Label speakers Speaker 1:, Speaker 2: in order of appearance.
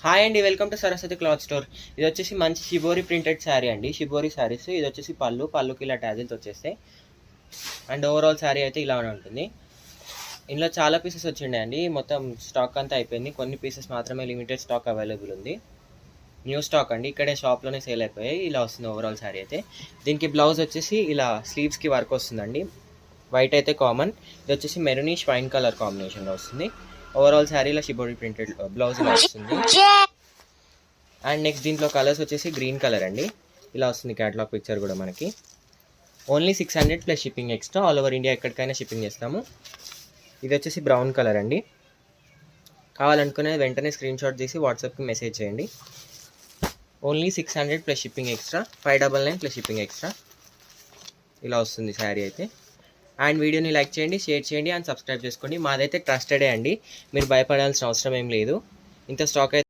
Speaker 1: Hi అండి, welcome to Saraswati cloth store. ఇది వచ్చేసి మంచి షిబోరి ప్రింటెడ్ శారీ అండి. షిబోరి శారీస్. ఇది వచ్చేసి పళ్ళుకి ఇలా ట్యాజిల్స్ వచ్చేస్తాయి. అండ్ ఓవరాల్ శారీ అయితే ఇలానే ఉంటుంది. ఇందులో చాలా పీసెస్ వచ్చిండే అండి. మొత్తం స్టాక్ అంతా అయిపోయింది. కొన్ని పీసెస్ మాత్రమే లిమిటెడ్ స్టాక్ అవైలబుల్ ఉంది. న్యూ స్టాక్ అండి. ఇక్కడే షాప్లోనే సేల్ అయిపోయాయి. ఇలా వస్తుంది ఓవరాల్ శారీ అయితే. దీనికి బ్లౌజ్ వచ్చేసి ఇలా స్లీవ్స్కి వర్క్ వస్తుందండి. వైట్ అయితే కామన్. ఇది వచ్చేసి మెరూనిష్ వైన్ కలర్ కాంబినేషన్లో వస్తుంది. ఓవరాల్ శారీలో షిబోరి ప్రింటెడ్ బ్లౌజ్ ఇలా వస్తుంది. అండ్ నెక్స్ట్ దీంట్లో కలర్స్ వచ్చేసి గ్రీన్ కలర్ అండి. ఇలా వస్తుంది క్యాటలాగ్ పిక్చర్ కూడా మనకి. Only 600 plus shipping extra. All over India ఎక్కడికైనా షిప్పింగ్ చేస్తాము. ఇది వచ్చేసి బ్రౌన్ కలర్ అండి. కావాలనుకునే వెంటనే స్క్రీన్ షాట్ తీసి వాట్సాప్కి మెసేజ్ చేయండి. Only 600 plus shipping extra. 599 plus shipping extra. ఇలా వస్తుంది శారీ అయితే. అండ్ వీడియోని లైక్ చేయండి, షేర్ చేయండి అండ్ సబ్స్క్రైబ్ చేసుకోండి. మాదైతే ట్రస్టెడే అండి. మీరు భయపడాల్సిన అవసరం ఏం లేదు. ఇంత స్టాక్ అయితే